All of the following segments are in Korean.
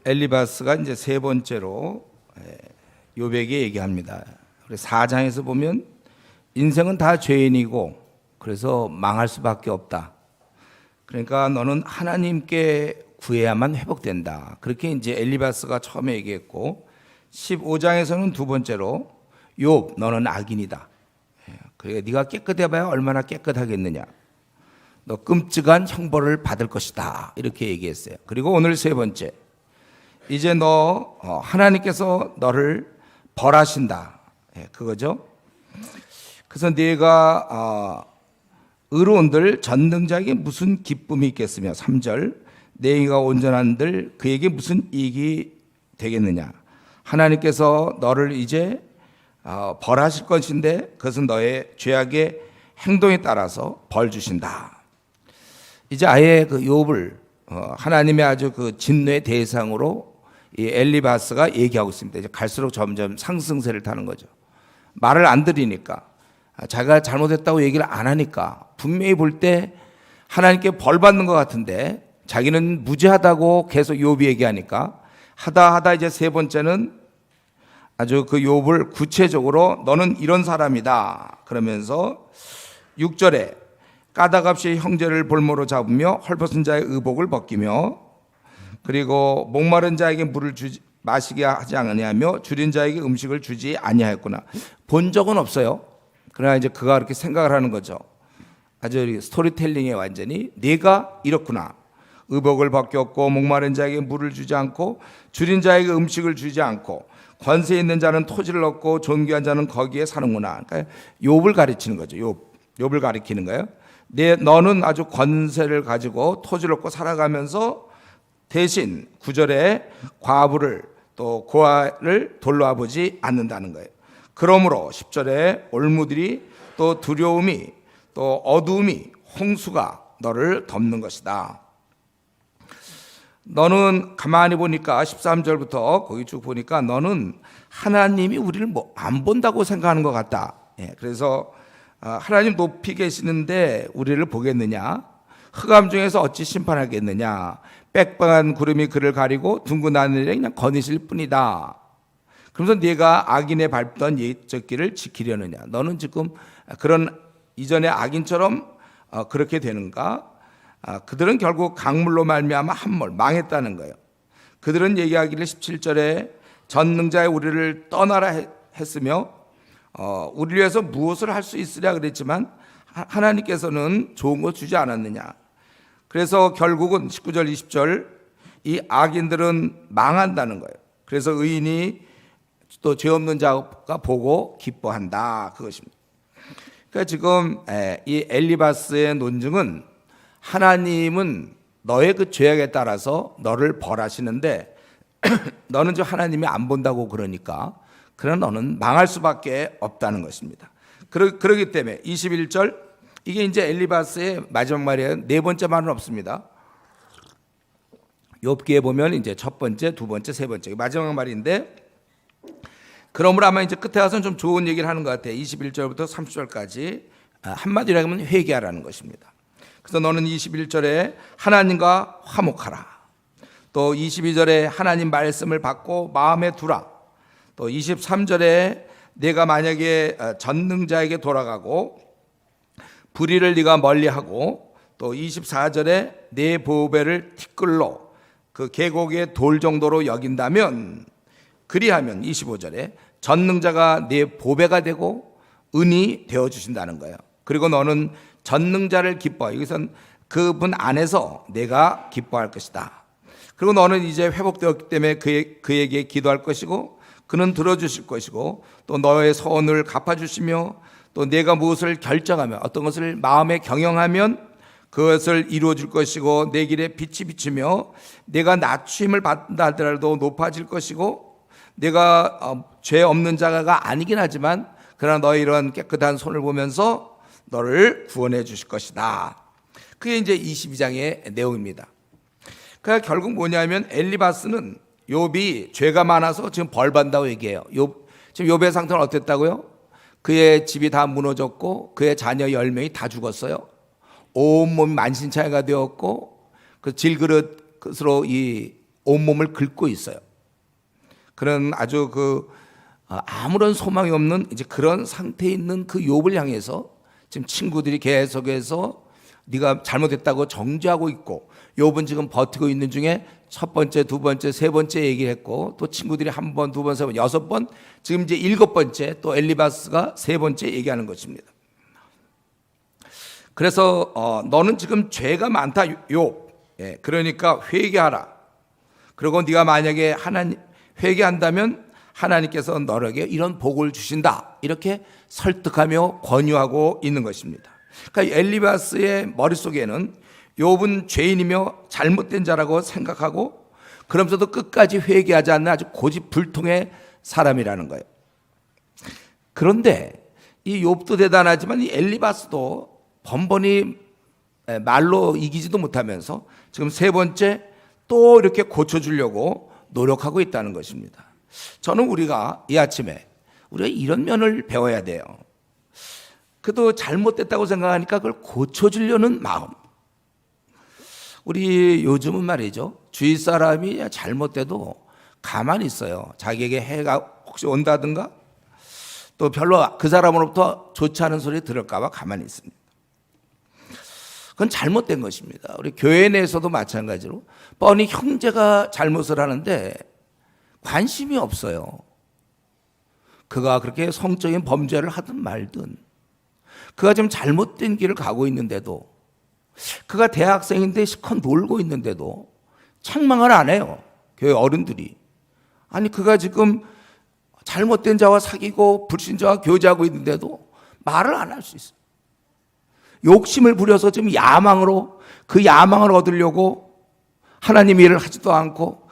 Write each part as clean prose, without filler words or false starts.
엘리바스가 이제 세 번째로 욥에게 얘기합니다. 4장에서 보면 인생은 다 죄인이고 그래서 망할 수밖에 없다. 그러니까 너는 하나님께 구해야만 회복된다. 그렇게 이제 엘리바스가 처음에 얘기했고 15장에서는 두 번째로 욥 너는 악인이다. 그러니까 네가 깨끗해봐야 얼마나 깨끗하겠느냐. 너 끔찍한 형벌을 받을 것이다. 이렇게 얘기했어요. 그리고 오늘 세 번째 이제 너 하나님께서 너를 벌하신다. 그거죠. 그래서 네가 의로운들 전능자에게 무슨 기쁨이 있겠으며 3절 내가 온전한들 그에게 무슨 이익이 되겠느냐. 하나님께서 너를 이제 벌하실 것인데 그것은 너의 죄악의 행동에 따라서 벌 주신다. 이제 아예 그 욥을 하나님의 아주 그 진노의 대상으로 이 엘리바스가 얘기하고 있습니다. 이제 갈수록 점점 상승세를 타는 거죠. 말을 안 들으니까 자기가 잘못했다고 얘기를 안 하니까 분명히 볼 때 하나님께 벌 받는 것 같은데 자기는 무죄하다고 계속 욥이 얘기하니까 하다 이제 세 번째는 아주 그 욥을 구체적으로 너는 이런 사람이다 그러면서 6절에 까닭 없이 형제를 볼모로 잡으며 헐벗은 자의 의복을 벗기며 그리고 목마른 자에게 물을 마시게 하지 아니하며 줄인 자에게 음식을 주지 아니하였구나. 본 적은 없어요. 그러나 이제 그가 그렇게 생각을 하는 거죠. 아주 스토리텔링에 완전히 네가 이렇구나. 의복을 벗겼고 목마른 자에게 물을 주지 않고 줄인 자에게 음식을 주지 않고 권세 있는 자는 토지를 얻고 존귀한 자는 거기에 사는구나. 그러니까 욥을 가르치는 거죠. 욥을 가리키는 거예요. 너는 아주 권세를 가지고 토지를 얻고 살아가면서 대신 9절에 과부를 또 고아를 돌로 아보지 않는다는 거예요. 그러므로 10절에 올무들이 또 두려움이 또 어두움이 홍수가 너를 덮는 것이다. 너는 가만히 보니까 13절부터 거기 쭉 보니까 너는 하나님이 우리를 안 본다고 생각하는 것 같다. 그래서 하나님 높이 계시는데 우리를 보겠느냐? 흑암 중에서 어찌 심판하겠느냐? 빽빽한 구름이 그를 가리고 둥근 하늘에 그냥 거니실 뿐이다. 그러면서 네가 악인의 밟던 옛적 길을 지키려느냐? 너는 지금 그런 이전의 악인처럼 그렇게 되는가? 그들은 결국 강물로 말미암아 함몰 망했다는 거예요. 그들은 얘기하기를 17절에 전능자의 우리를 떠나라 했으며 우리를 위해서 무엇을 할 수 있으랴 그랬지만 하나님께서는 좋은 거 주지 않았느냐. 그래서 결국은 19절 20절 이 악인들은 망한다는 거예요. 그래서 의인이 또 죄 없는 자가 보고 기뻐한다 그것입니다. 그러니까 지금 이 엘리바스의 논증은 하나님은 너의 그 죄악에 따라서 너를 벌하시는데 너는 저 하나님이 안 본다고 그러니까 그러나 너는 망할 수밖에 없다는 것입니다. 그러기 때문에 21절 이게 이제 엘리바스의 마지막 말이에요. 네 번째 말은 없습니다. 욥기에 보면 이제 첫 번째, 두 번째, 세 번째 마지막 말인데 그러므로 아마 이제 끝에 가서는 좀 좋은 얘기를 하는 것 같아요. 21절부터 30절까지 한마디로 하면 회개하라는 것입니다. 그래서 너는 21절에 하나님과 화목하라. 또 22절에 하나님 말씀을 받고 마음에 두라. 또 23절에 내가 만약에 전능자에게 돌아가고 불의를 네가 멀리하고 또 24절에 내 보배를 티끌로 그 계곡의 돌 정도로 여긴다면 그리하면 25절에 전능자가 내 보배가 되고 은이 되어주신다는 거예요. 그리고 너는 전능자를 기뻐. 여기선 그분 안에서 내가 기뻐할 것이다. 그리고 너는 이제 회복되었기 때문에 그에게 기도할 것이고 그는 들어주실 것이고 또 너의 서원을 갚아주시며 또 내가 무엇을 결정하면 어떤 것을 마음에 경영하면 그것을 이루어 줄 것이고 내 길에 빛이 비치며 내가 낮춤을 받는다 하더라도 높아질 것이고 내가 죄 없는 자가 아니긴 하지만 그러나 너의 이런 깨끗한 손을 보면서 너를 구원해 주실 것이다. 그게 이제 22장의 내용입니다. 그러니까 결국 뭐냐면 엘리바스는 욥이 죄가 많아서 지금 벌 받는다고 얘기해요. 지금 욥의 상태는 어땠다고요? 그의 집이 다 무너졌고 그의 자녀 10명이 다 죽었어요. 온몸이 만신창이가 되었고 그 질그릇으로 이 온몸을 긁고 있어요. 그런 아주 아무런 소망이 없는 이제 그런 상태에 있는 그 욥을 향해서 지금 친구들이 계속해서 네가 잘못했다고 정죄하고 있고, 욥은 지금 버티고 있는 중에 첫 번째, 두 번째, 세 번째 얘기를 했고, 또 친구들이 한 번, 두 번, 세 번, 여섯 번, 지금 이제 일곱 번째 또 엘리바스가 세 번째 얘기하는 것입니다. 그래서 너는 지금 죄가 많다 욥. 예, 그러니까 회개하라. 그리고 네가 만약에 하나님 회개한다면 하나님께서 너에게 이런 복을 주신다. 이렇게 설득하며 권유하고 있는 것입니다. 그러니까 엘리바스의 머릿속에는 욥은 죄인이며 잘못된 자라고 생각하고, 그러면서도 끝까지 회개하지 않는 아주 고집불통의 사람이라는 거예요. 그런데 이 욥도 대단하지만 이 엘리바스도 번번이 말로 이기지도 못하면서 지금 세 번째 또 이렇게 고쳐주려고 노력하고 있다는 것입니다. 저는 우리가 이 아침에 우리가 이런 면을 배워야 돼요. 그도 잘못됐다고 생각하니까 그걸 고쳐주려는 마음. 우리 요즘은 말이죠, 주위 사람이 잘못돼도 가만히 있어요. 자기에게 해가 혹시 온다든가 또 별로 그 사람으로부터 좋지 않은 소리 들을까 봐 가만히 있습니다. 그건 잘못된 것입니다. 우리 교회 내에서도 마찬가지로 뻔히 형제가 잘못을 하는데 관심이 없어요. 그가 그렇게 성적인 범죄를 하든 말든, 그가 좀 잘못된 길을 가고 있는데도, 그가 대학생인데 실컷 놀고 있는데도 책망을 안 해요. 교회 어른들이. 아니 그가 지금 잘못된 자와 사귀고 불신자와 교제하고 있는데도 말을 안 할 수 있어요. 욕심을 부려서 지금 야망으로, 그 야망을 얻으려고 하나님 일을 하지도 않고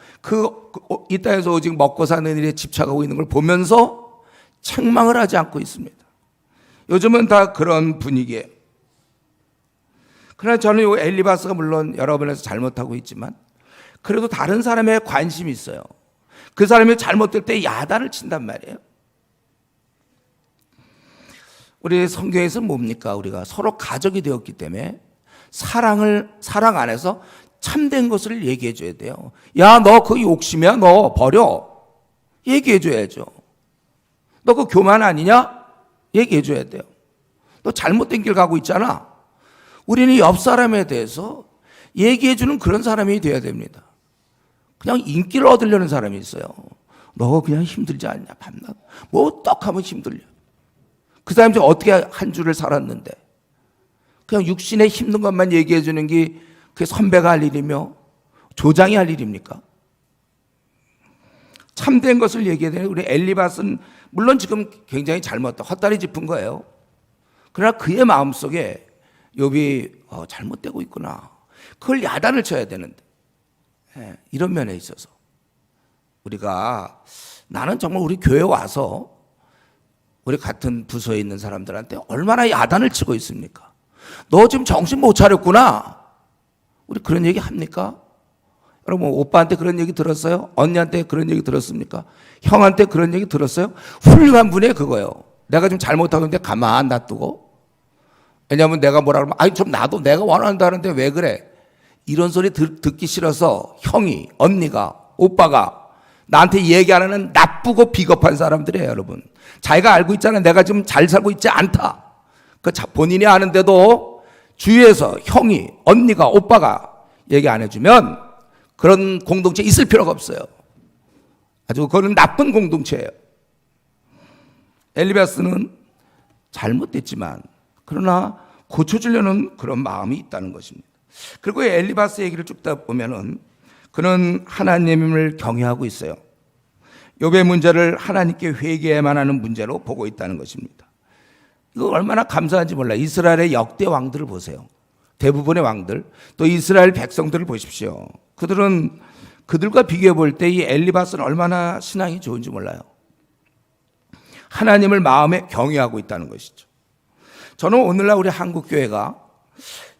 이 땅에서 오직 먹고 사는 일에 집착하고 있는 걸 보면서 책망을 하지 않고 있습니다. 요즘은 다 그런 분위기예요. 그러나 저는 이 엘리바스가 물론 여러 번에서 잘못하고 있지만 그래도 다른 사람에 관심이 있어요. 그 사람이 잘못될 때 야단을 친단 말이에요. 우리 성경에서 뭡니까? 우리가 서로 가족이 되었기 때문에 사랑 안에서 참된 것을 얘기해 줘야 돼요. 야, 너 그 욕심이야? 너 버려. 얘기해 줘야죠. 너 그 교만 아니냐? 얘기해 줘야 돼요. 너 잘못된 길 가고 있잖아. 우리는 옆 사람에 대해서 얘기해 주는 그런 사람이 돼야 됩니다. 그냥 인기를 얻으려는 사람이 있어요. 너 그냥 힘들지 않냐? 밤낮 뭐 떡하면 힘들려. 그 사람이 어떻게 한 주를 살았는데 그냥 육신에 힘든 것만 얘기해 주는 게 그게 선배가 할 일이며 조장이 할 일입니까? 참된 것을 얘기해야 되는 우리 엘리바스는 물론 지금 굉장히 잘못다 헛다리 짚은 거예요. 그러나 그의 마음속에 욥이 잘못되고 있구나. 그걸 야단을 쳐야 되는데, 이런 면에 있어서 우리가, 나는 정말 우리 교회 와서 우리 같은 부서에 있는 사람들한테 얼마나 야단을 치고 있습니까? 너 지금 정신 못 차렸구나. 우리 그런 얘기 합니까? 여러분, 오빠한테 그런 얘기 들었어요? 언니한테 그런 얘기 들었습니까? 형한테 그런 얘기 들었어요? 훌륭한 분이 그거예요. 내가 좀 잘못하고 있는데 가만 놔두고, 왜냐하면 내가 뭐라 그러면 아니 좀 나도 내가 원한다는데 왜 그래? 이런 소리 듣기 싫어서 형이, 언니가, 오빠가 나한테 얘기 안 하는 나쁘고 비겁한 사람들이에요, 여러분. 자기가 알고 있잖아요. 내가 지금 잘 살고 있지 않다. 본인이 아는데도 주위에서 형이, 언니가, 오빠가 얘기 안 해주면 그런 공동체 있을 필요가 없어요. 아주 그거는 나쁜 공동체예요. 엘리바스는 잘못됐지만 그러나 고쳐주려는 그런 마음이 있다는 것입니다. 그리고 엘리바스 얘기를 쭉 듣다 보면은 그는 하나님을 경외하고 있어요. 욥의 문제를 하나님께 회개해야만 하는 문제로 보고 있다는 것입니다. 이거 얼마나 감사한지 몰라요. 이스라엘의 역대 왕들을 보세요. 대부분의 왕들, 또 이스라엘 백성들을 보십시오. 그들과 비교해 볼 때 이 엘리바스는 얼마나 신앙이 좋은지 몰라요. 하나님을 마음에 경외하고 있다는 것이죠. 저는 오늘날 우리 한국 교회가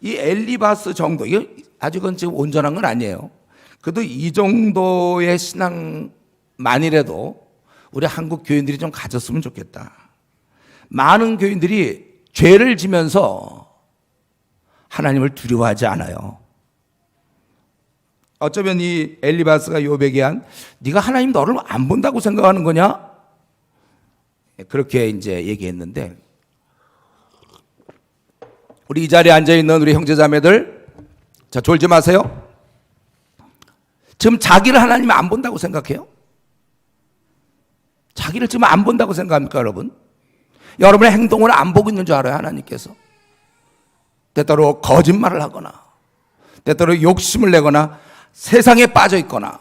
이 엘리바스 정도, 이게 아직은 지금 온전한 건 아니에요. 그래도 이 정도의 신앙만이라도 우리 한국 교인들이 좀 가졌으면 좋겠다. 많은 교인들이 죄를 지면서 하나님을 두려워하지 않아요. 어쩌면 이 엘리바스가 욥에게 한 네가 하나님 너를 안 본다고 생각하는 거냐? 그렇게 이제 얘기했는데 우리 이 자리에 앉아 있는 우리 형제자매들 자 졸지 마세요. 지금 자기를 하나님이 안 본다고 생각해요? 자기를 지금 안 본다고 생각합니까, 여러분? 여러분의 행동을 안 보고 있는 줄 알아요, 하나님께서. 때때로 거짓말을 하거나 때때로 욕심을 내거나 세상에 빠져 있거나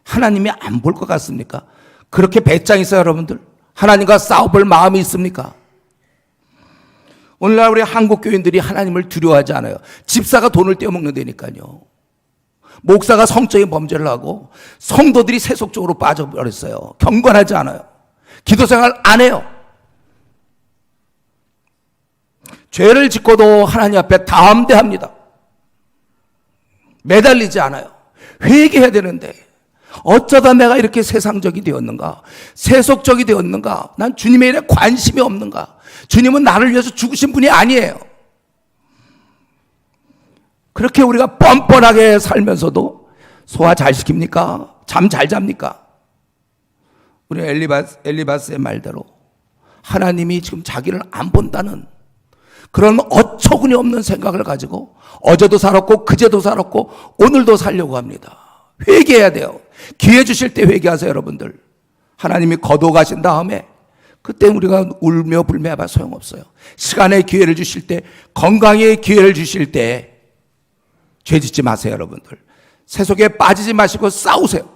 하나님이 안 볼 것 같습니까? 그렇게 배짱 있어요, 여러분들? 하나님과 싸워볼 마음이 있습니까? 오늘날 우리 한국 교인들이 하나님을 두려워하지 않아요. 집사가 돈을 떼어먹는다니까요. 목사가 성적인 범죄를 하고 성도들이 세속적으로 빠져버렸어요. 경건하지 않아요. 기도생활 안 해요. 죄를 짓고도 하나님 앞에 담대합니다. 매달리지 않아요. 회개해야 되는데 어쩌다 내가 이렇게 세상적이 되었는가? 세속적이 되었는가? 난 주님의 일에 관심이 없는가? 주님은 나를 위해서 죽으신 분이 아니에요. 그렇게 우리가 뻔뻔하게 살면서도 소화 잘 시킵니까? 잠 잘 잡니까? 우리 엘리바스의 말대로 하나님이 지금 자기를 안 본다는 그런 어처구니 없는 생각을 가지고 어제도 살았고 그제도 살았고 오늘도 살려고 합니다. 회개해야 돼요. 기회 주실 때 회개하세요, 여러분들. 하나님이 거둬가신 다음에 그때 우리가 울며 불며 해봐 소용없어요. 시간의 기회를 주실 때, 건강의 기회를 주실 때 죄 짓지 마세요, 여러분들. 세속에 빠지지 마시고 싸우세요.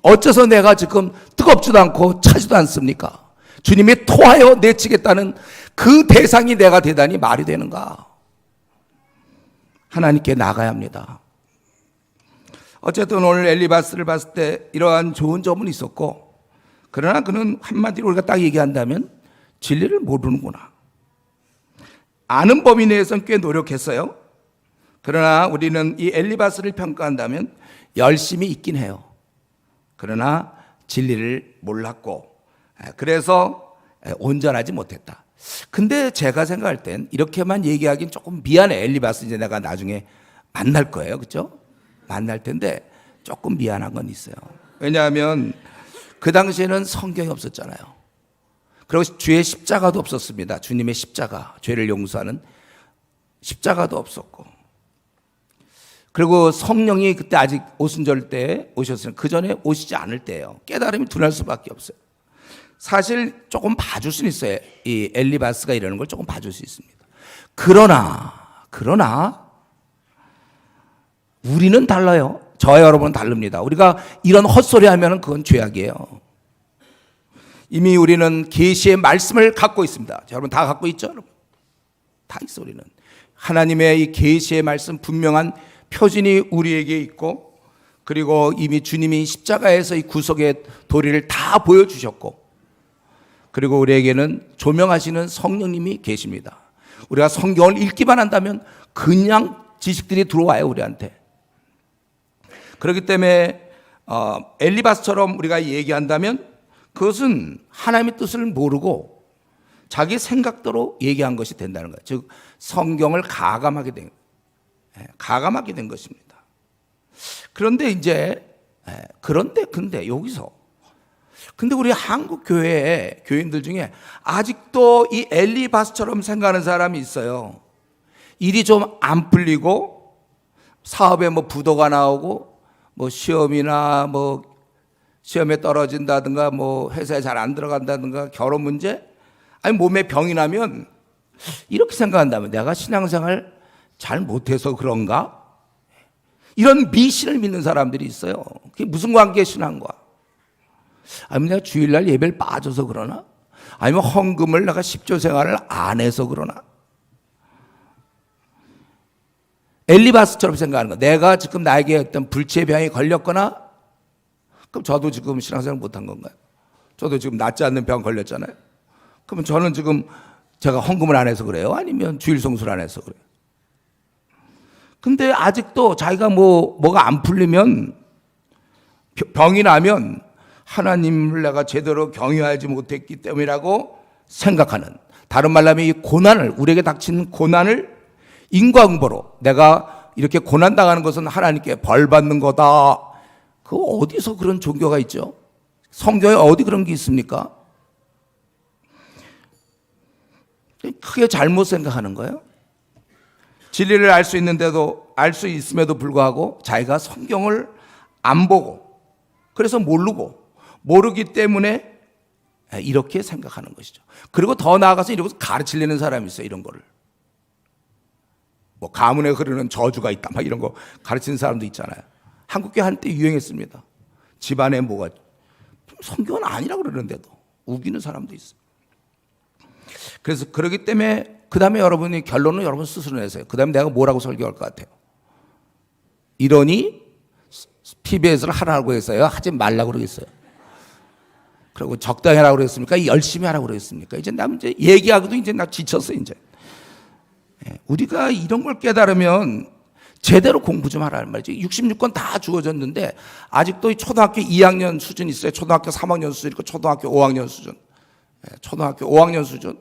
어째서 내가 지금 뜨겁지도 않고 차지도 않습니까? 주님이 토하여 내치겠다는 그 대상이 내가 되다니 말이 되는가? 하나님께 나가야 합니다. 어쨌든 오늘 엘리바스를 봤을 때 이러한 좋은 점은 있었고, 그러나 그는 한마디로 우리가 딱 얘기한다면 진리를 모르는구나. 아는 범위 내에서는 꽤 노력했어요. 그러나 우리는 이 엘리바스를 평가한다면 열심히 있긴 해요. 그러나 진리를 몰랐고 그래서 온전하지 못했다. 근데 제가 생각할 땐 이렇게만 얘기하긴 조금 미안해. 엘리바스 이제 내가 나중에 만날 거예요. 그렇죠? 만날 텐데 조금 미안한 건 있어요. 왜냐하면 그 당시에는 성경이 없었잖아요. 그리고 주의 십자가도 없었습니다. 주님의 십자가, 죄를 용서하는 십자가도 없었고, 그리고 성령이 그때 아직 오순절 때 오셨으면 그 전에 오시지 않을 때예요. 깨달음이 둔할 수밖에 없어요. 사실 조금 봐줄 수는 있어요. 이 엘리바스가 이러는 걸 조금 봐줄 수 있습니다. 그러나 우리는 달라요. 저와 여러분은 다릅니다. 우리가 이런 헛소리 하면 그건 죄악이에요. 이미 우리는 계시의 말씀을 갖고 있습니다. 여러분 다 갖고 있죠? 여러분? 다 있어. 우리는 하나님의 이 계시의 말씀 분명한 표준이 우리에게 있고, 그리고 이미 주님이 십자가에서 이 구속의 도리를 다 보여주셨고, 그리고 우리에게는 조명하시는 성령님이 계십니다. 우리가 성경을 읽기만 한다면 그냥 지식들이 들어와요, 우리한테. 그렇기 때문에 엘리바스처럼 우리가 얘기한다면 그것은 하나님의 뜻을 모르고 자기 생각대로 얘기한 것이 된다는 거예요. 즉 성경을 가감하게 된 것입니다. 그런데 이제 근데 여기서 우리 한국 교회의 교인들 중에 아직도 이 엘리바스처럼 생각하는 사람이 있어요. 일이 좀 안 풀리고 사업에 뭐 부도가 나오고 뭐 시험이나 뭐 시험에 떨어진다든가 뭐 회사에 잘 안 들어간다든가 결혼 문제, 아니 몸에 병이 나면 이렇게 생각한다면 내가 신앙생활 잘 못해서 그런가? 이런 미신을 믿는 사람들이 있어요. 그게 무슨 관계의 신앙과? 아니면 내가 주일날 예배를 빠져서 그러나? 아니면 헌금을 내가 십조 생활을 안 해서 그러나? 엘리바스처럼 생각하는 거. 내가 지금 나에게 어떤 불치의 병이 걸렸거나, 그럼 저도 지금 신앙생활 못한 건가요? 저도 지금 낫지 않는 병 걸렸잖아요. 그러면 저는 지금 제가 헌금을 안 해서 그래요? 아니면 주일 성수를 안 해서 그래요? 근데 아직도 자기가 뭐가 안 풀리면, 병이 나면 하나님을 내가 제대로 경외하지 못했기 때문이라고 생각하는, 다른 말로 하면 이 고난을, 우리에게 닥치는 고난을 인과응보로 내가 이렇게 고난당하는 것은 하나님께 벌 받는 거다. 그 어디서 그런 종교가 있죠? 성경에 어디 그런 게 있습니까? 크게 잘못 생각하는 거예요. 진리를 알 수 있는데도, 알 수 있음에도 불구하고 자기가 성경을 안 보고, 그래서 모르기 때문에 이렇게 생각하는 것이죠. 그리고 더 나아가서 이러고 가르치려는 사람이 있어요. 이런 거를. 뭐 가문에 흐르는 저주가 있다 막 이런 거 가르치는 사람도 있잖아요. 한국교회 한때 유행했습니다. 집안에 뭐가, 성경은 아니라고 그러는데도 우기는 사람도 있어요. 그래서 그러기 때문에 그 다음에 여러분이 결론은 여러분 스스로 내세요. 그 다음에 내가 뭐라고 설교할 것 같아요? 이러니 PBS를 하라고 했어요? 하지 말라고 그러겠어요? 그리고 적당히 하라고 그랬습니까? 열심히 하라고 그랬습니까? 이제 나 이제 얘기하고도 이제 나 지쳤어 이제. 우리가 이런 걸 깨달으면 제대로 공부 좀 하라는 말이죠. 66권 다 주어졌는데 아직도 초등학교 2학년 수준 있어요. 초등학교 3학년 수준 있고 초등학교 5학년 수준. 초등학교 5학년 수준.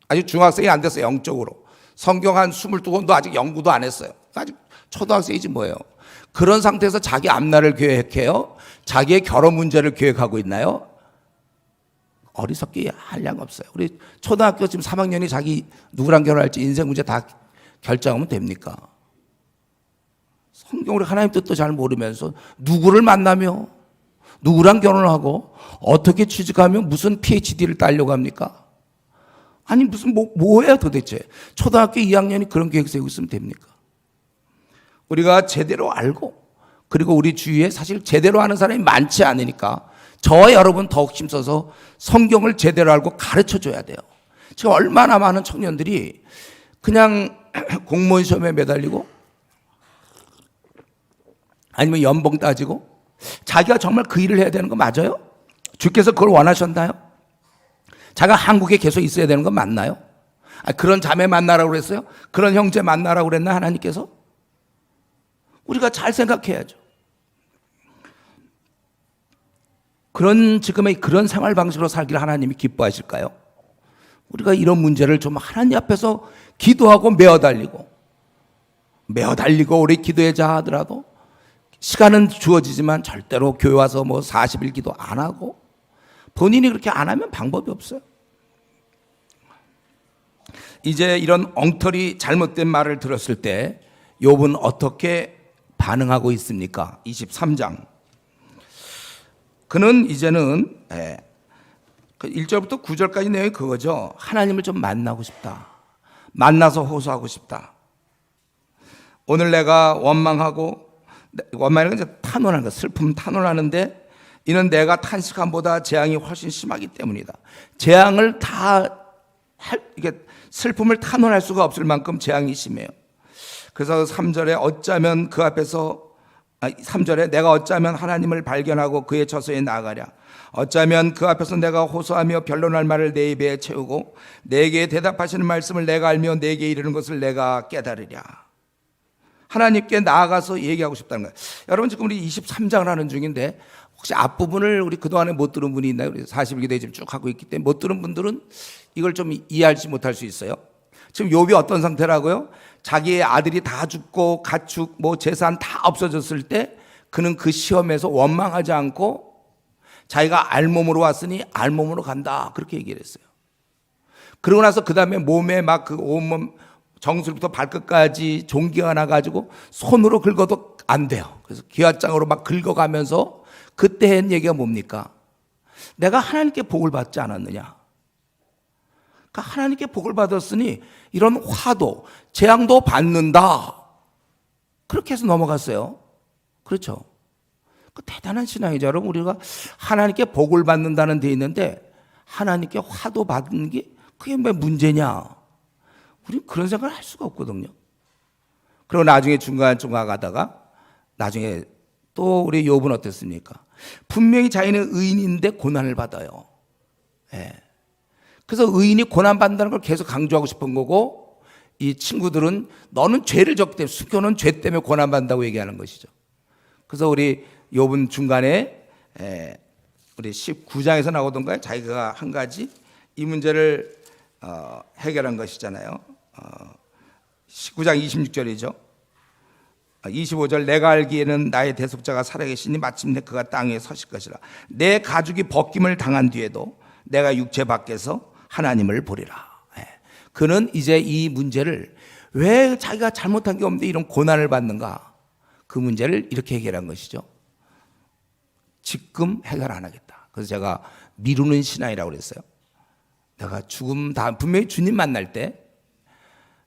아직 중학생이 안 됐어요. 영적으로. 성경 한 22권도 아직 연구도 안 했어요. 아직 초등학생이지 뭐예요. 그런 상태에서 자기 앞날을 계획해요? 자기의 결혼 문제를 계획하고 있나요? 어리석기 한량 없어요. 우리 초등학교 지금 3학년이 자기 누구랑 결혼할지 인생 문제 다 결정하면 됩니까? 성경으로 하나님 뜻도 잘 모르면서 누구를 만나며 누구랑 결혼하고 어떻게 취직하며 무슨 PhD를 따려고 합니까? 아니 무슨 뭐예요 도대체? 초등학교 2학년이 그런 계획 세우고 있으면 됩니까? 우리가 제대로 알고 그리고 우리 주위에 사실 제대로 하는 사람이 많지 않으니까 저와 여러분 더욱 힘써서 성경을 제대로 알고 가르쳐 줘야 돼요. 지금 얼마나 많은 청년들이 그냥 공무원 시험에 매달리고 아니면 연봉 따지고 자기가 정말 그 일을 해야 되는 거 맞아요? 주께서 그걸 원하셨나요? 자기가 한국에 계속 있어야 되는 거 맞나요? 그런 자매 만나라고 그랬어요? 그런 형제 만나라고 그랬나 하나님께서? 우리가 잘 생각해야죠. 지금의 그런 생활 방식으로 살기를 하나님이 기뻐하실까요? 우리가 이런 문제를 좀 하나님 앞에서 기도하고 매어달리고 우리 기도의 자 하더라도 시간은 주어지지만 절대로 교회 와서 뭐 40일 기도 안 하고 본인이 그렇게 안 하면 방법이 없어요. 이제 이런 엉터리 잘못된 말을 들었을 때 욥은 어떻게 반응하고 있습니까? 23장. 그는 이제는 1절부터 9절까지 내용이 그거죠. 하나님을 좀 만나고 싶다. 만나서 호소하고 싶다. 오늘 내가 원망하는 건 탄원하는 거, 슬픔 탄원하는데 이는 내가 탄식함보다 재앙이 훨씬 심하기 때문이다. 재앙을 이게 슬픔을 탄원할 수가 없을 만큼 재앙이 심해요. 그래서 3절에 어쩌면 그 앞에서 3절에 내가 어쩌면 하나님을 발견하고 그의 처소에 나아가랴. 어쩌면 그 앞에서 내가 호소하며 변론할 말을 내 입에 채우고 내게 대답하시는 말씀을 내가 알며 내게 이르는 것을 내가 깨달으랴. 하나님께 나아가서 얘기하고 싶다는 거예요. 여러분 지금 우리 23장을 하는 중인데 혹시 앞부분을 우리 그동안에 못 들은 분이 있나요? 우리 40일기도에 지금 쭉 하고 있기 때문에 못 들은 분들은 이걸 좀 이해하지 못할 수 있어요. 지금 욥이 어떤 상태라고요? 자기의 아들이 다 죽고 가축 재산 다 없어졌을 때 그는 그 시험에서 원망하지 않고 자기가 알몸으로 왔으니 알몸으로 간다 그렇게 얘기를 했어요. 그러고 나서 그 다음에 몸에 막 그 온몸 정수리부터 발끝까지 종기가 나가지고 손으로 긁어도 안 돼요. 그래서 기와장으로 막 긁어가면서 그때 한 얘기가 뭡니까? 내가 하나님께 복을 받지 않았느냐? 그러니까 하나님께 복을 받았으니 이런 화도 재앙도 받는다. 그렇게 해서 넘어갔어요. 그렇죠? 그 대단한 신앙이죠. 여러분 우리가 하나님께 복을 받는다는 데 있는데 하나님께 화도 받는 게 그게 왜 문제냐? 우리는 그런 생각을 할 수가 없거든요. 그리고 나중에 중간중간 가다가 나중에 또 우리 욥은 어땠습니까? 분명히 자기는 의인인데 고난을 받아요. 그래서 의인이 고난받는다는 걸 계속 강조하고 싶은 거고 이 친구들은 너는 죄를 졌기 때문에 수교는 죄 때문에 고난받는다고 얘기하는 것이죠. 그래서 우리 욥은 중간에 우리 19장에서 나오던가요? 자기가 한 가지 이 문제를 해결한 것이잖아요. 19장 26절이죠. 25절 내가 알기에는 나의 대속자가 살아계시니 마침내 그가 땅에 서실 것이라. 내 가죽이 벗김을 당한 뒤에도 내가 육체 밖에서 하나님을 보리라. 그는 이제 이 문제를 왜 자기가 잘못한 게 없는데 이런 고난을 받는가, 그 문제를 이렇게 해결한 것이죠. 지금 해결 안 하겠다. 그래서 제가 미루는 신앙이라고 그랬어요. 내가 죽음 다음 분명히 주님 만날 때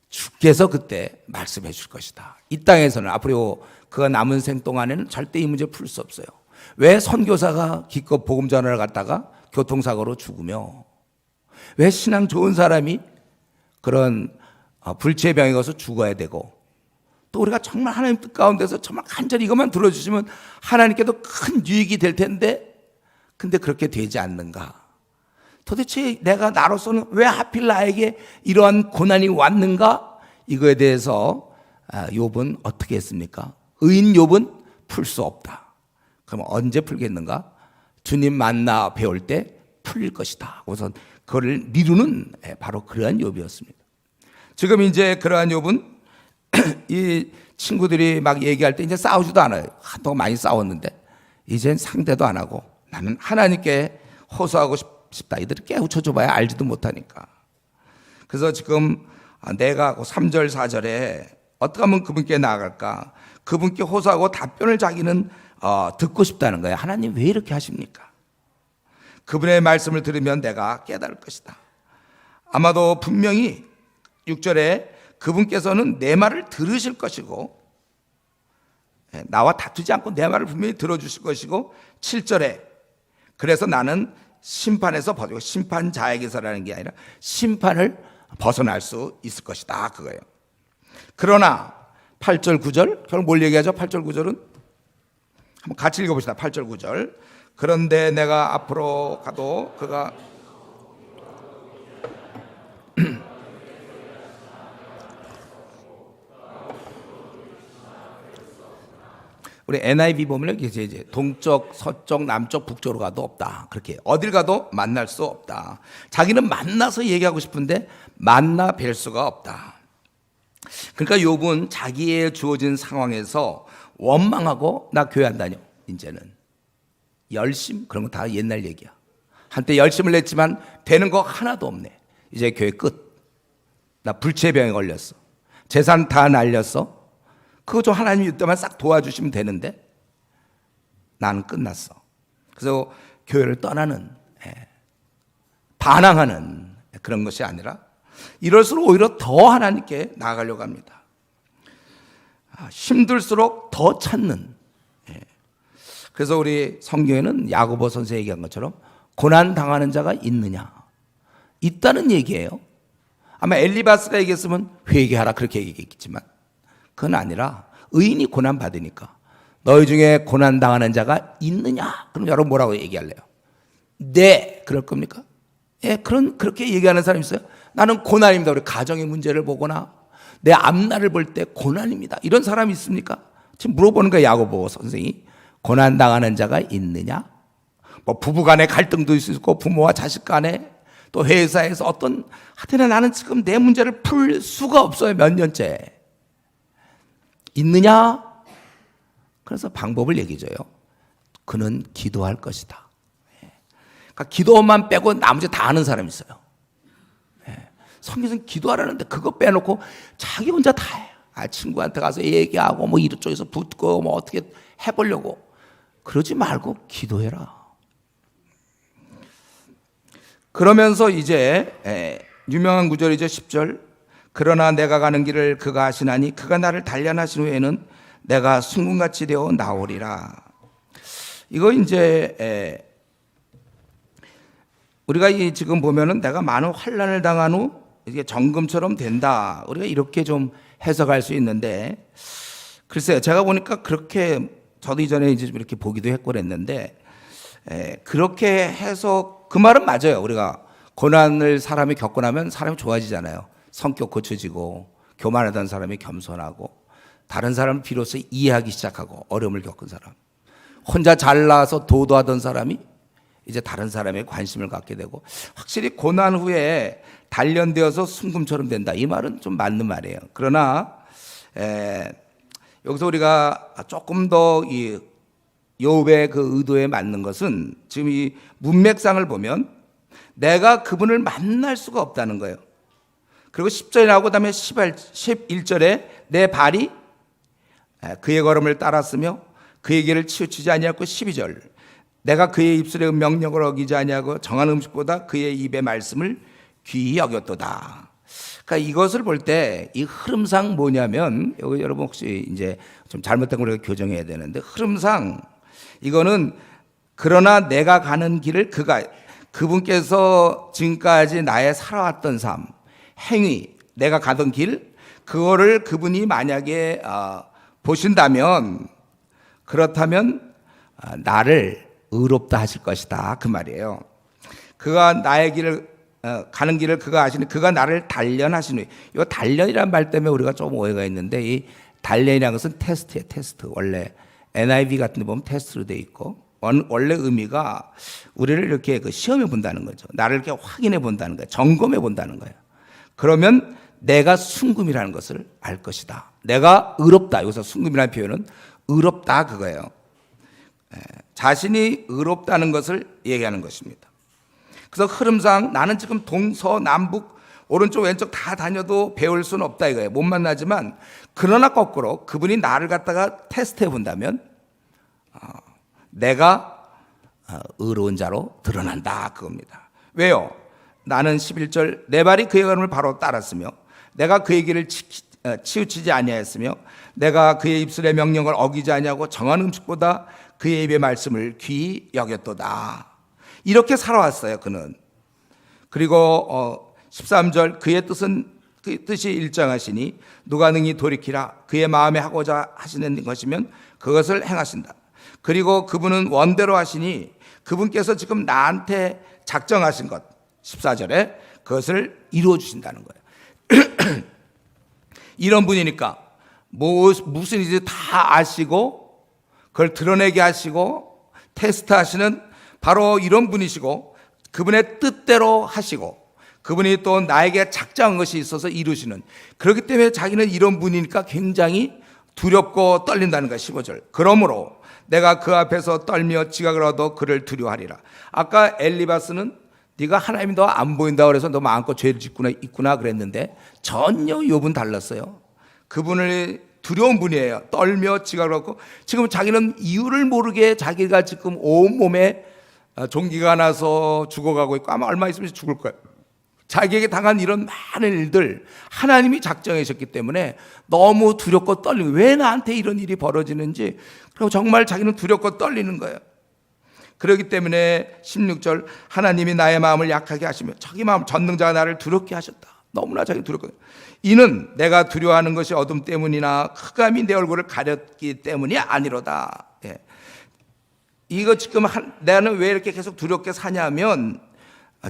주께서 그때 말씀해 줄 것이다. 이 땅에서는 앞으로 그가 남은 생 동안에는 절대 이 문제 풀 수 없어요. 왜 선교사가 기껏 복음 전하러 갔다가 교통사고로 죽으며, 왜 신앙 좋은 사람이 그런 불치의 병에 가서 죽어야 되고, 또 우리가 정말 하나님 뜻 가운데서 정말 간절히 이것만 들어주시면 하나님께도 큰 유익이 될 텐데, 근데 그렇게 되지 않는가? 도대체 내가 나로서는 왜 하필 나에게 이러한 고난이 왔는가? 이거에 대해서 욥은 어떻게 했습니까? 의인 욥은 풀 수 없다. 그럼 언제 풀겠는가? 주님 만나 배울 때 풀릴 것이다. 우선 그걸 미루는 바로 그러한 욥이었습니다. 지금 이제 그러한 욥은 이 친구들이 막 얘기할 때 이제 싸우지도 않아요. 한동안 많이 싸웠는데 이젠 상대도 안 하고 나는 하나님께 호소하고 싶다. 이들이 깨우쳐줘봐야 알지도 못하니까. 그래서 지금 내가 3절 4절에 어떻게 하면 그분께 나아갈까, 그분께 호소하고 답변을 자기는 듣고 싶다는 거예요. 하나님 왜 이렇게 하십니까? 그분의 말씀을 들으면 내가 깨달을 것이다. 아마도 분명히 6절에 그분께서는 내 말을 들으실 것이고, 나와 다투지 않고 내 말을 분명히 들어주실 것이고, 7절에 그래서 나는 심판에서 벗고, 심판자에게서라는 게 아니라 심판을 벗어날 수 있을 것이다, 그거예요. 그러나 8절 9절 결국 뭘 얘기하죠? 8절 9절은 한번 같이 읽어봅시다. 8절 9절 그런데 내가 앞으로 가도 그가 우리 NIV 보면 이제 동쪽, 서쪽, 남쪽, 북쪽으로 가도 없다. 그렇게 어딜 가도 만날 수 없다. 자기는 만나서 얘기하고 싶은데 만나 뵐 수가 없다. 그러니까 욥은 자기의 주어진 상황에서 원망하고 나 교회 안 다녀. 이제는 열심 그런 거 다 옛날 얘기야. 한때 열심을 냈지만 되는 거 하나도 없네. 이제 교회 끝. 나 불치병에 걸렸어. 재산 다 날렸어. 그거 좀 하나님 이때만 싹 도와주시면 되는데 나는 끝났어. 그래서 교회를 떠나는, 반항하는 그런 것이 아니라 이럴수록 오히려 더 하나님께 나아가려고 합니다. 힘들수록 더 찾는. 그래서 우리 성경에는 야고보 선생이 얘기한 것처럼 고난 당하는 자가 있느냐? 있다는 얘기예요. 아마 엘리바스가 얘기했으면 회개하라 그렇게 얘기했겠지만 그건 아니라 의인이 고난 받으니까 너희 중에 고난 당하는 자가 있느냐? 그럼 여러분 뭐라고 얘기할래요? 네, 그럴 겁니까? 예, 그렇게 얘기하는 사람이 있어요? 나는 고난입니다. 우리 가정의 문제를 보거나 내 앞날을 볼 때 고난입니다. 이런 사람이 있습니까? 지금 물어보는 거예요. 야고보 선생이. 고난 당하는 자가 있느냐? 뭐 부부 간의 갈등도 있을 거고 부모와 자식 간에 또 회사에서 어떤 하여튼 나는 지금 내 문제를 풀 수가 없어요. 몇 년째. 있느냐? 그래서 방법을 얘기해줘요. 그는 기도할 것이다. 그러니까 기도만 빼고 나머지 다 아는 사람이 있어요. 성경에서는 기도하라는데 그거 빼놓고 자기 혼자 다 해요. 친구한테 가서 얘기하고 뭐 이쪽에서 붙고 뭐 어떻게 해보려고. 그러지 말고 기도해라. 그러면서 이제 유명한 구절이죠. 10절. 그러나 내가 가는 길을 그가 하시나니 그가 나를 단련하신 후에는 내가 순금같이 되어 나오리라. 이거 이제 우리가 지금 보면은 내가 많은 환난을 당한 후 이게 정금처럼 된다. 우리가 이렇게 좀 해석할 수 있는데 글쎄요. 제가 보니까 그렇게 저도 이전에 이제 이렇게 보기도 했고 그랬는데 그렇게 해서 그 말은 맞아요. 우리가 고난을 사람이 겪고 나면 사람이 좋아지잖아요. 성격 고쳐지고 교만하던 사람이 겸손하고 다른 사람을 비로소 이해하기 시작하고 어려움을 겪은 사람 혼자 잘나서 도도하던 사람이 이제 다른 사람에 관심을 갖게 되고 확실히 고난 후에 단련되어서 순금처럼 된다. 이 말은 좀 맞는 말이에요. 그러나 여기서 우리가 조금 더 이 욥의 그 의도에 맞는 것은 지금 이 문맥상을 보면 내가 그분을 만날 수가 없다는 거예요. 그리고 10절에 나오고 그다음에 11절에 내 발이 그의 걸음을 따랐으며 그의 길을 치우치지 아니하고 12절 내가 그의 입술의 명령을 어기지 아니하고 정한 음식보다 그의 입의 말씀을 귀히 여겼도다. 그러니까 이것을 볼 때 이 흐름상 뭐냐면 여기 여러분 혹시 이제 좀 잘못된 걸 우리가 교정해야 되는데 흐름상 이거는 그러나 내가 가는 길을 그분께서 지금까지 나의 살아왔던 삶, 행위, 내가 가던 길 그거를 그분이 만약에 보신다면 그렇다면 나를 의롭다 하실 것이다 그 말이에요. 그가 나의 길을 가는 길을 그가 아시니 그가 나를 단련하시니 이 단련이라는 말 때문에 우리가 좀 오해가 있는데 이 단련이라는 것은 테스트예요. 테스트. 원래 NIV 같은 데 보면 테스트로 돼 있고 원래 의미가 우리를 이렇게 그 시험해 본다는 거죠. 나를 이렇게 확인해 본다는 거예요. 점검해 본다는 거예요. 그러면 내가 순금이라는 것을 알 것이다. 내가 의롭다. 여기서 순금이라는 표현은 의롭다 그거예요. 자신이 의롭다는 것을 얘기하는 것입니다. 그래서 흐름상 나는 지금 동서남북 오른쪽 왼쪽 다 다녀도 배울 수는 없다 이거예요. 못 만나지만 그러나 거꾸로 그분이 나를 갖다가 테스트해 본다면 내가 의로운 자로 드러난다 그겁니다. 왜요? 나는 11절 내 발이 그의 걸음을 바로 따랐으며 내가 그의 길을 치우치지 아니하였으며 내가 그의 입술의 명령을 어기지 아니하고 정한 음식보다 그의 입의 말씀을 귀히 여겼도다. 이렇게 살아왔어요 그는. 그리고 13절 그의 뜻이 일정하시니 누가 능히 돌이키라 그의 마음에 하고자 하시는 것이면 그것을 행하신다. 그리고 그분은 원대로 하시니 그분께서 지금 나한테 작정하신 것 14절에 그것을 이루어 주신다는 거예요. 이런 분이니까 무슨 일인지 다 아시고 그걸 드러내게 하시고 테스트하시는 바로 이런 분이시고 그분의 뜻대로 하시고 그분이 또 나에게 작정한 것이 있어서 이루시는 그렇기 때문에 자기는 이런 분이니까 굉장히 두렵고 떨린다는 거야. 15절 그러므로 내가 그 앞에서 떨며 지각을 얻어 그를 두려워하리라. 아까 엘리바스는 네가 하나님이 너 안 보인다 그래서 너 마음껏 죄를 짓구나 있구나 그랬는데 전혀 욥은 달랐어요. 그분을 두려운 분이에요. 떨며 지각을 얻고 지금 자기는 이유를 모르게 자기가 지금 온몸에 종기가 나서 죽어가고 있고 아마 얼마 있으면 죽을 거예요. 자기에게 당한 이런 많은 일들 하나님이 작정하셨기 때문에 너무 두렵고 떨리고 왜 나한테 이런 일이 벌어지는지 그리고 정말 자기는 두렵고 떨리는 거예요. 그렇기 때문에 16절 하나님이 나의 마음을 약하게 하시며 자기 마음 전능자가 나를 두렵게 하셨다. 너무나 자기 두렵고 이는 내가 두려워하는 것이 어둠 때문이나 흑암이 내 얼굴을 가렸기 때문이 아니로다. 예. 이거 지금 나는 왜 이렇게 계속 두렵게 사냐면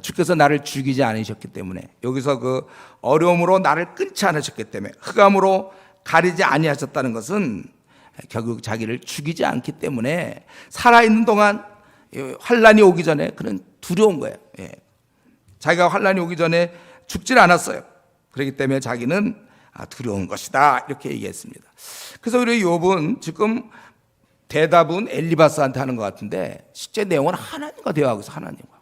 주께서 나를 죽이지 않으셨기 때문에 여기서 그 어려움으로 나를 끊지 않으셨기 때문에 흑암으로 가리지 아니하셨다는 것은 결국 자기를 죽이지 않기 때문에 살아있는 동안 환란이 오기 전에 그는 두려운 거예요. 예. 자기가 환란이 오기 전에 죽질 않았어요. 그렇기 때문에 자기는 두려운 것이다 이렇게 얘기했습니다. 그래서 우리 욥은 지금 대답은 엘리바스한테 하는 것 같은데 실제 내용은 하나님과 대화하고 있어. 하나님과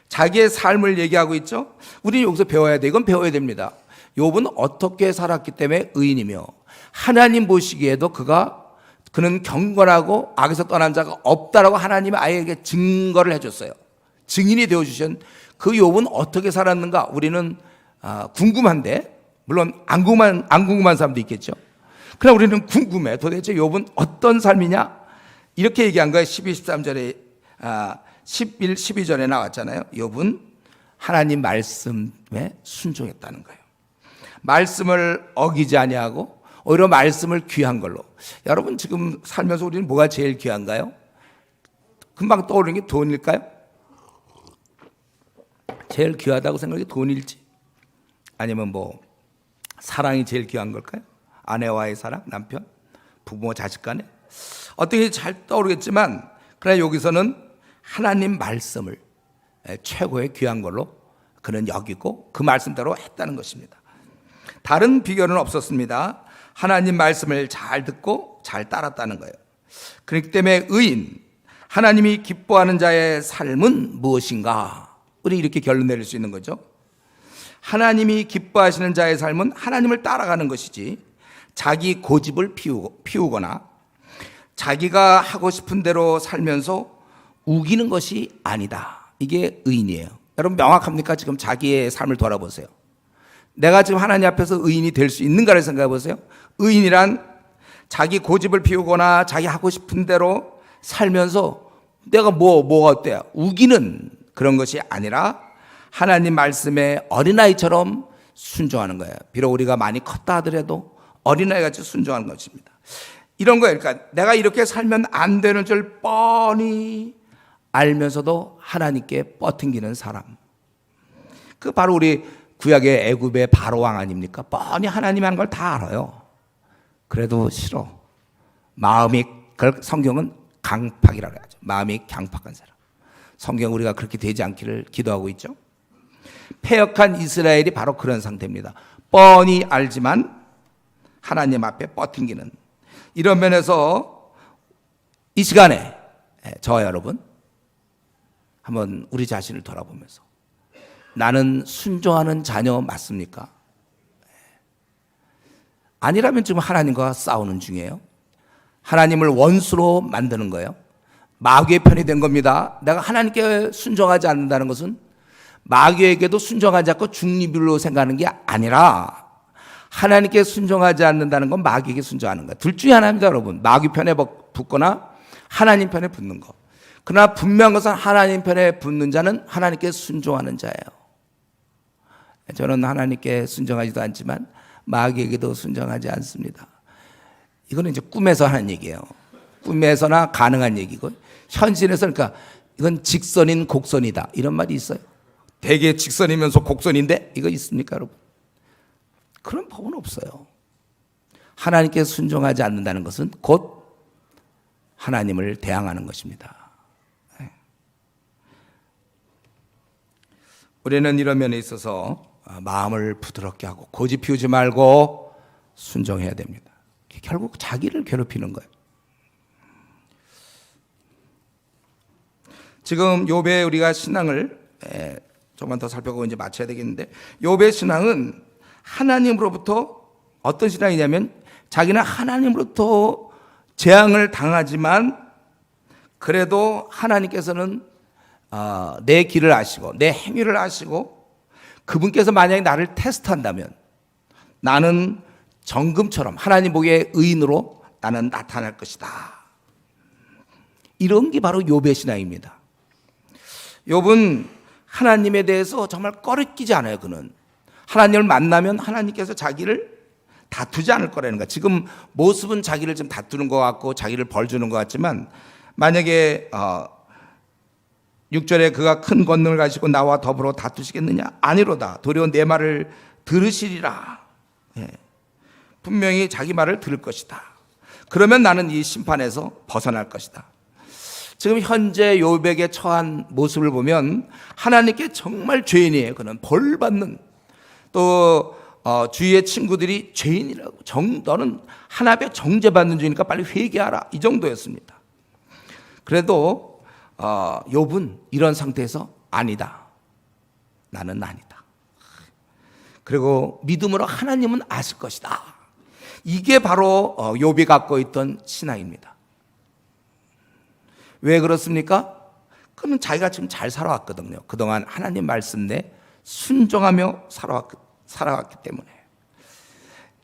자기의 삶을 얘기하고 있죠. 우리는 여기서 배워야 돼. 이건 배워야 됩니다. 욥은 어떻게 살았기 때문에 의인이며 하나님 보시기에도 그는 경건하고 악에서 떠난 자가 없다라고 하나님이 아이에게 증거를 해줬어요. 증인이 되어주신 그 욥은 어떻게 살았는가 우리는 궁금한데 물론 안 궁금한 사람도 있겠죠. 그러나 우리는 궁금해. 도대체 욥은 어떤 삶이냐? 이렇게 얘기한 거예요. 12, 13절에 11, 12절에 나왔잖아요. 욥은 하나님 말씀에 순종했다는 거예요. 말씀을 어기지 아니하고 오히려 말씀을 귀한 걸로. 여러분 지금 살면서 우리는 뭐가 제일 귀한가요? 금방 떠오르는 게 돈일까요? 제일 귀하다고 생각이 돈일지 아니면 뭐 사랑이 제일 귀한 걸까요? 아내와의 사랑, 남편, 부모, 자식 간에 어떻게 잘 떠오르겠지만 그러나 여기서는 하나님 말씀을 최고의 귀한 걸로 그는 여기고 그 말씀대로 했다는 것입니다. 다른 비결은 없었습니다. 하나님 말씀을 잘 듣고 잘 따랐다는 거예요. 그렇기 때문에 의인, 하나님이 기뻐하는 자의 삶은 무엇인가? 우리 이렇게 결론 내릴 수 있는 거죠. 하나님이 기뻐하시는 자의 삶은 하나님을 따라가는 것이지 자기 고집을 피우거나 자기가 하고 싶은 대로 살면서 우기는 것이 아니다. 이게 의인이에요. 여러분 명확합니까? 지금 자기의 삶을 돌아보세요. 내가 지금 하나님 앞에서 의인이 될 수 있는가를 생각해 보세요. 의인이란 자기 고집을 피우거나 자기 하고 싶은 대로 살면서 내가 뭐가 어때요? 우기는 그런 것이 아니라 하나님 말씀에 어린아이처럼 순종하는 거예요. 비록 우리가 많이 컸다 하더라도 어린아이같이 순종하는 것입니다. 이런 거예요. 그러니까 내가 이렇게 살면 안 되는 줄 뻔히 알면서도 하나님께 뻗팅기는 사람. 그 바로 우리 구약의 애굽의 바로왕 아닙니까? 뻔히 하나님 하는 걸 다 알아요. 그래도 싫어. 마음이, 그걸 성경은 강팍이라고 하죠. 마음이 강팍한 사람. 성경 우리가 그렇게 되지 않기를 기도하고 있죠. 패역한 이스라엘이 바로 그런 상태입니다. 뻔히 알지만 하나님 앞에 뻗팅기는. 이런 면에서 이 시간에 저와 여러분 한번 우리 자신을 돌아보면서 나는 순종하는 자녀 맞습니까? 아니라면 지금 하나님과 싸우는 중이에요. 하나님을 원수로 만드는 거예요. 마귀의 편이 된 겁니다. 내가 하나님께 순종하지 않는다는 것은 마귀에게도 순종하지 않고 중립으로 생각하는 게 아니라 하나님께 순종하지 않는다는 건 마귀에게 순종하는 거예요. 둘 중에 하나입니다, 여러분. 마귀 편에 붙거나 하나님 편에 붙는 거. 그러나 분명한 것은 하나님 편에 붙는 자는 하나님께 순종하는 자예요. 저는 하나님께 순종하지도 않지만 마귀에게도 순종하지 않습니다. 이거는 이제 꿈에서 하는 얘기예요. 꿈에서나 가능한 얘기고, 현실에서 그러니까 이건 직선인 곡선이다 이런 말이 있어요. 대개 직선이면서 곡선인데 이거 있습니까, 여러분? 그런 법은 없어요. 하나님께 순종하지 않는다는 것은 곧 하나님을 대항하는 것입니다. 우리는 이런 면에 있어서 마음을 부드럽게 하고 고집 피우지 말고 순종해야 됩니다. 결국 자기를 괴롭히는 거예요. 지금 욥의 우리가 신앙을 조금만 더 살펴보고 이제 마쳐야 되겠는데, 욥의 신앙은 하나님으로부터 어떤 신앙이냐면 자기는 하나님으로부터 재앙을 당하지만 그래도 하나님께서는 내 길을 아시고 내 행위를 아시고 그분께서 만약에 나를 테스트한다면 나는 정금처럼 하나님 보기에 의인으로 나는 나타날 것이다. 이런 게 바로 욥의 신앙입니다. 욥은 하나님에 대해서 정말 꺼리끼지 않아요. 그는 하나님을 만나면 하나님께서 자기를 다투지 않을 거라는 거야. 지금 모습은 자기를 좀 다투는 것 같고 자기를 벌 주는 것 같지만 만약에 6절에 그가 큰 권능을 가지고 나와 더불어 다투시겠느냐? 아니로다. 도리어 내 말을 들으시리라. 분명히 자기 말을 들을 것이다. 그러면 나는 이 심판에서 벗어날 것이다. 지금 현재 욥에게 처한 모습을 보면 하나님께 정말 죄인이에요. 그는 벌 받는, 또 주위의 친구들이 죄인이라고, 너는 하나님의 정죄받는 죄니까 빨리 회개하라, 이 정도였습니다. 그래도 욥은 이런 상태에서 아니다, 나는 아니다, 그리고 믿음으로 하나님은 아실 것이다. 이게 바로 욥이 갖고 있던 신앙입니다. 왜 그렇습니까? 그는 자기가 지금 잘 살아왔거든요. 그동안 하나님 말씀 내 순종하며 살아왔기 때문에.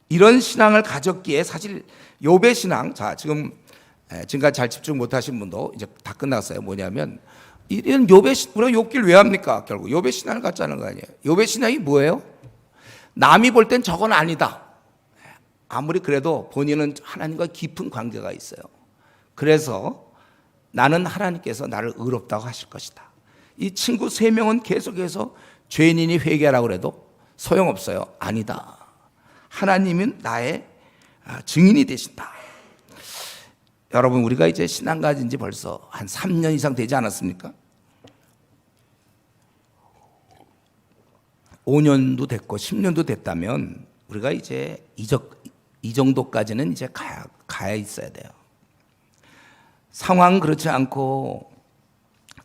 이런 신앙을 가졌기에 사실 욥의 신앙, 자 지금까지 잘 집중 못하신 분도 이제 다 끝났어요. 뭐냐면 이런 욥의, 우리가 욥기를 왜 합니까? 결국 욥의 신앙을 갖자는 거 아니에요. 욥의 신앙이 뭐예요? 남이 볼 땐 저건 아니다. 아무리 그래도 본인은 하나님과 깊은 관계가 있어요. 그래서 나는 하나님께서 나를 의롭다고 하실 것이다. 이 친구 3명은 계속해서 죄인이 회개하라고 해도 소용없어요. 아니다, 하나님은 나의 증인이 되신다. 여러분, 우리가 이제 신앙 가진 지 벌써 한 3년 이상 되지 않았습니까? 5년도 됐고 10년도 됐다면 우리가 이제 이 정도까지는 이제 가야 있어야 돼요. 상황은 그렇지 않고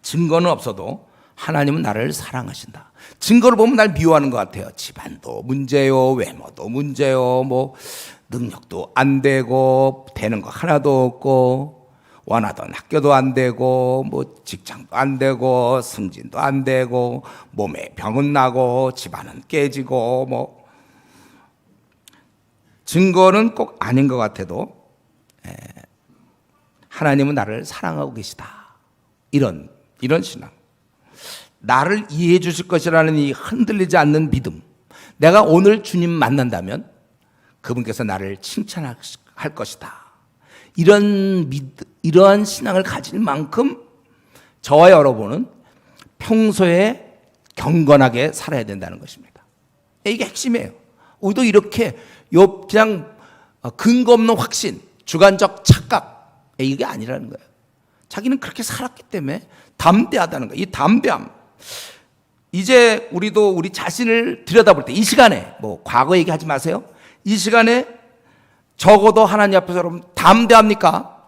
증거는 없어도 하나님은 나를 사랑하신다. 증거를 보면 날 미워하는 것 같아요. 집안도 문제요, 외모도 문제요, 뭐 능력도 안 되고 되는 거 하나도 없고 원하던 학교도 안 되고 뭐 직장도 안 되고 승진도 안 되고 몸에 병은 나고 집안은 깨지고 뭐 증거는 꼭 아닌 것 같아도 하나님은 나를 사랑하고 계시다. 이런 신앙. 나를 이해해 주실 것이라는 이 흔들리지 않는 믿음. 내가 오늘 주님 만난다면 그분께서 나를 칭찬할 것이다. 이러한 신앙을 가질 만큼 저와 여러분은 평소에 경건하게 살아야 된다는 것입니다. 이게 핵심이에요. 우리도 이렇게 그냥 근거 없는 확신, 주관적 착각, 이게 아니라는 거예요. 자기는 그렇게 살았기 때문에 담대하다는 거예요. 이 담대함. 이제 우리도 우리 자신을 들여다볼 때 이 시간에 뭐 과거 얘기하지 마세요. 이 시간에 적어도 하나님 앞에서 여러분 담대합니까?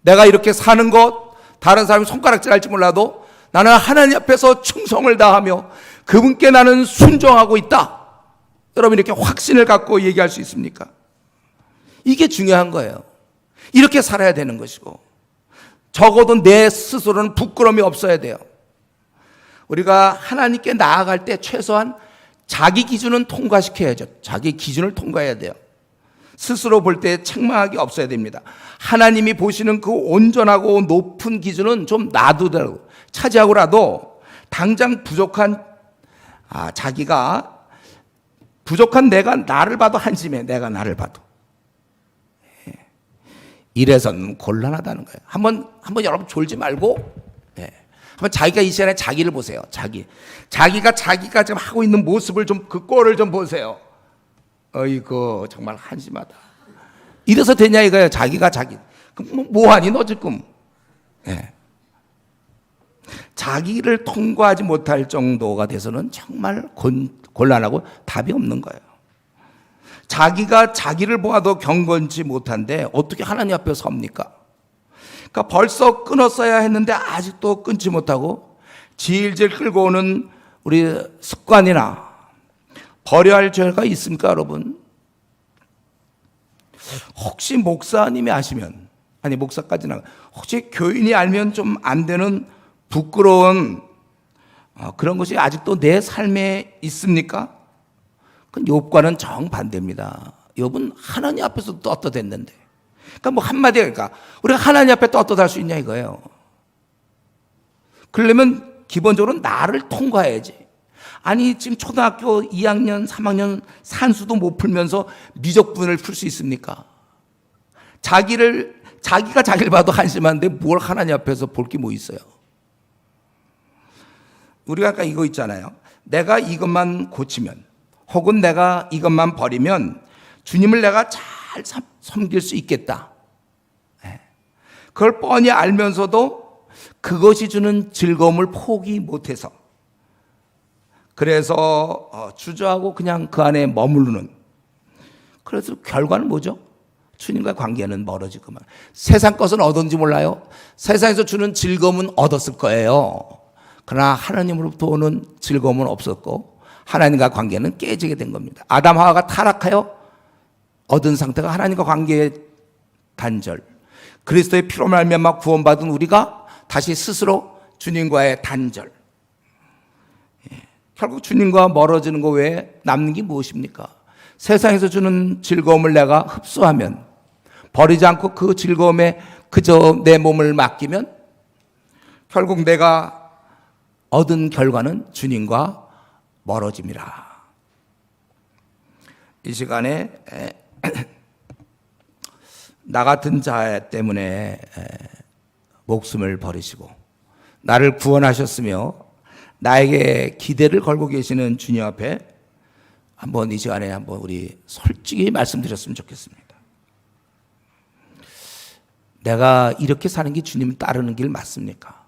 내가 이렇게 사는 것 다른 사람이 손가락질 할지 몰라도 나는 하나님 앞에서 충성을 다하며 그분께 나는 순종하고 있다. 여러분 이렇게 확신을 갖고 얘기할 수 있습니까? 이게 중요한 거예요. 이렇게 살아야 되는 것이고 적어도 내 스스로는 부끄러움이 없어야 돼요. 우리가 하나님께 나아갈 때 최소한 자기 기준은 통과시켜야죠. 자기 기준을 통과해야 돼요. 스스로 볼 때 책망하기 없어야 됩니다. 하나님이 보시는 그 온전하고 높은 기준은 좀 놔두더라도 차지하고라도 당장 자기가 부족한 내가 나를 봐도 한심해. 내가 나를 봐도. 이래서는 곤란하다는 거예요. 한번 여러분 졸지 말고 한번 자기가 이 시간에 자기를 보세요. 자기가 지금 하고 있는 모습을 좀 그 꼴을 좀 보세요. 어이구 정말 한심하다. 이래서 되냐 이거예요. 자기가 그럼 뭐하니 너 지금. 자기를 통과하지 못할 정도가 돼서는 정말 곤란하고 답이 없는 거예요. 자기가 자기를 보아도 경건치 못한데 어떻게 하나님 앞에 섭니까? 그러니까 벌써 끊었어야 했는데 아직도 끊지 못하고 질질 끌고 오는 우리 습관이나 버려야 할 죄가 있습니까, 여러분? 혹시 목사님이 아시면, 아니 목사까지는 혹시 교인이 알면 좀 안 되는 부끄러운 그런 것이 아직도 내 삶에 있습니까? 그건 욥과는 정반대입니다. 욥은 하나님 앞에서 떳떳했는데, 그러니까 뭐 한마디 그러니까 우리가 하나님 앞에 떳떳할 수 있냐 이거예요. 그러려면 기본적으로 나를 통과해야지. 아니 지금 초등학교 2학년, 3학년 산수도 못 풀면서 미적분을 풀 수 있습니까? 자기가 자기를 봐도 한심한데 뭘 하나님 앞에서 볼 게 뭐 있어요? 우리가 아까 이거 있잖아요. 내가 이것만 고치면 혹은 내가 이것만 버리면 주님을 내가 잘 섬길 수 있겠다. 그걸 뻔히 알면서도 그것이 주는 즐거움을 포기 못해서 그래서 주저하고 그냥 그 안에 머무르는. 그래서 결과는 뭐죠? 주님과 관계는 멀어지고만. 세상 것은 얻었는지 몰라요. 세상에서 주는 즐거움은 얻었을 거예요. 그러나 하나님으로부터 오는 즐거움은 없었고 하나님과 관계는 깨지게 된 겁니다. 아담 하와가 타락하여 얻은 상태가 하나님과 관계의 단절. 그리스도의 피로 말미암아 구원받은 우리가 다시 스스로 주님과의 단절. 결국 주님과 멀어지는 것 외에 남는 게 무엇입니까? 세상에서 주는 즐거움을 내가 흡수하면 버리지 않고 그 즐거움에 그저 내 몸을 맡기면 결국 내가 얻은 결과는 주님과 멀어짐이라. 이 시간에 나 같은 자 때문에 목숨을 버리시고 나를 구원하셨으며 나에게 기대를 걸고 계시는 주님 앞에 한번 이 시간에 한번 우리 솔직히 말씀드렸으면 좋겠습니다. 내가 이렇게 사는 게 주님을 따르는 길 맞습니까?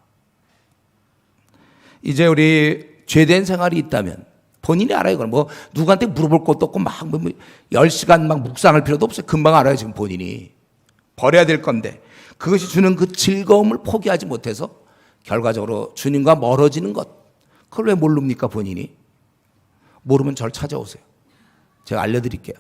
이제 우리 죄된 생활이 있다면 본인이 알아요. 그건 뭐 누구한테 물어볼 것도 없고 막 10시간 막 묵상할 필요도 없어요. 금방 알아요. 지금 본인이 버려야 될 건데 그것이 주는 그 즐거움을 포기하지 못해서 결과적으로 주님과 멀어지는 것, 그걸 왜 모릅니까? 본인이 모르면 저를 찾아오세요. 제가 알려드릴게요.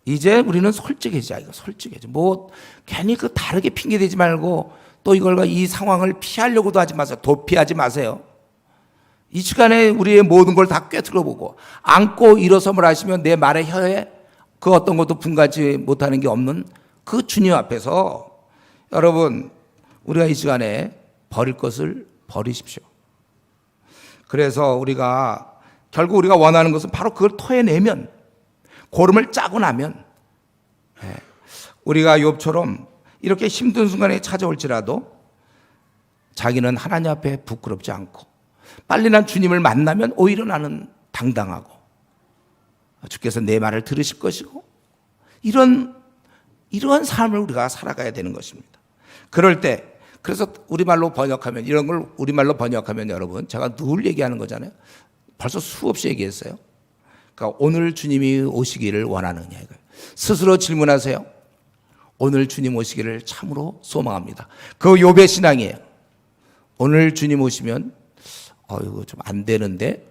이제 우리는 솔직해지자. 이거 솔직해져. 뭐 괜히 그 다르게 핑계 대지 말고 또 이걸과 이 상황을 피하려고도 하지 마세요. 도피하지 마세요. 이 시간에 우리의 모든 걸 다 꿰뚫어보고 안고 일어섬을 하시면 내 말의 혀에 그 어떤 것도 분가지 못하는 게 없는 그 주님 앞에서 여러분 우리가 이 시간에 버릴 것을 버리십시오. 그래서 우리가 결국 우리가 원하는 것은 바로 그걸 토해내면, 고름을 짜고 나면 우리가 욥처럼 이렇게 힘든 순간에 찾아올지라도 자기는 하나님 앞에 부끄럽지 않고 빨리 난 주님을 만나면 오히려 나는 당당하고 주께서 내 말을 들으실 것이고 이러한 삶을 우리가 살아가야 되는 것입니다. 그럴 때 그래서 우리말로 번역하면 이런 걸 우리말로 번역하면 여러분 제가 늘 얘기하는 거잖아요. 벌써 수없이 얘기했어요. 그러니까 오늘 주님이 오시기를 원하느냐 이거예요. 스스로 질문하세요. 오늘 주님 오시기를 참으로 소망합니다. 그 욥의 신앙이에요. 오늘 주님 오시면 이거 좀 안 되는데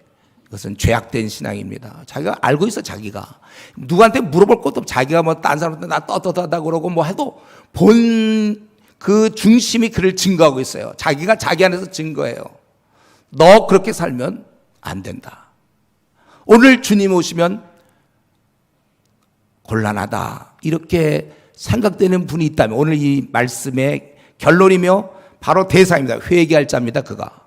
그것은 죄악된 신앙입니다. 자기가 알고 있어. 자기가 누구한테 물어볼 것도 없고 자기가 뭐 딴 사람한테 나 떳떳하다 그러고 뭐 해도 본 그 중심이 그를 증거하고 있어요. 자기가 자기 안에서 증거해요. 너 그렇게 살면 안 된다. 오늘 주님 오시면 곤란하다. 이렇게 생각되는 분이 있다면 오늘 이 말씀의 결론이며 바로 대상입니다. 회개할 자입니다. 그가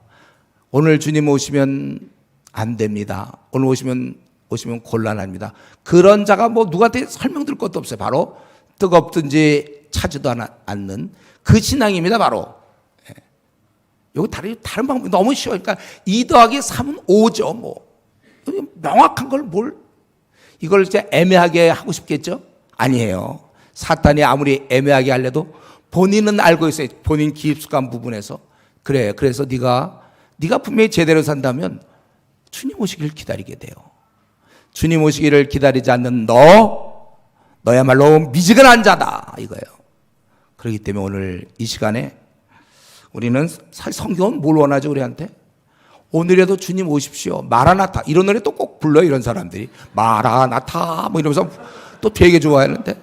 오늘 주님 오시면 안 됩니다. 오늘 오시면 곤란합니다. 그런 자가 뭐 누구한테 설명드릴 것도 없어요. 바로 뜨겁든지 차지도 않는 그 신앙입니다. 바로 여기 다른 방법이 너무 쉬워요. 그러니까 2 더하기 3은 5죠. 뭐 명확한 걸 뭘 이걸 이제 애매하게 하고 싶겠죠? 아니에요. 사탄이 아무리 애매하게 하려도 본인은 알고 있어요. 본인 깊숙한 부분에서 그래. 그래서 네가 분명히 제대로 산다면 주님 오시기를 기다리게 돼요. 주님 오시기를 기다리지 않는 너야말로 미지근한 자다 이거예요. 그렇기 때문에 오늘 이 시간에 우리는 사실 성경은 뭘 원하죠 우리한테? 오늘에도 주님 오십시오. 마라나타 이런 노래 또 꼭 불러요. 이런 사람들이 마라나타 뭐 이러면서 또 되게 좋아하는데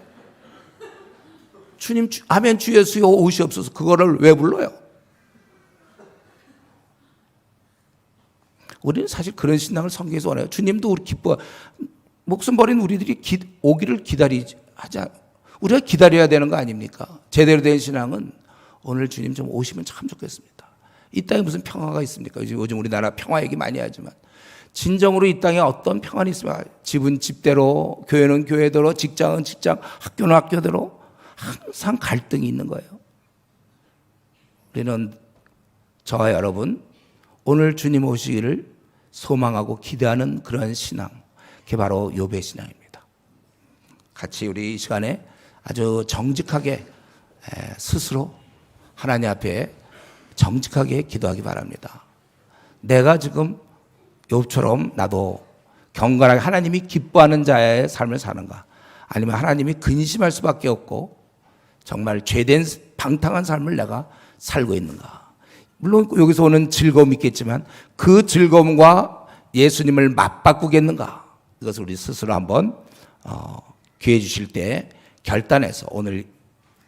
주님 아멘 주 예수여 오시옵소서 그거를 왜 불러요? 우리는 사실 그런 신앙을 성경에서 원해요. 주님도 우리 기뻐 목숨 버린 우리들이 오기를 하자. 우리가 기다려야 되는 거 아닙니까? 제대로 된 신앙은 오늘 주님 좀 오시면 참 좋겠습니다. 이 땅에 무슨 평화가 있습니까? 요즘 우리나라 평화 얘기 많이 하지만 진정으로 이 땅에 어떤 평안이 있습니까? 집은 집대로, 교회는 교회대로, 직장은 직장, 학교는 학교대로 항상 갈등이 있는 거예요. 우리는 저와 여러분 오늘 주님 오시기를 소망하고 기대하는 그런 신앙, 그게 바로 욥의 신앙입니다. 같이 우리 이 시간에 아주 정직하게 스스로 하나님 앞에 정직하게 기도하기 바랍니다. 내가 지금 욥처럼 나도 경건하게 하나님이 기뻐하는 자의 삶을 사는가, 아니면 하나님이 근심할 수밖에 없고 정말 죄된 방탕한 삶을 내가 살고 있는가. 물론 여기서 오는 즐거움이 있겠지만 그 즐거움과 예수님을 맞바꾸겠는가, 이것을 우리 스스로 한번 기회 주실 때 결단해서 오늘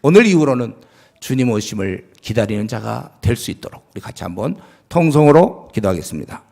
이후로는 주님 오심을 기다리는 자가 될 수 있도록 우리 같이 한번 통성으로 기도하겠습니다.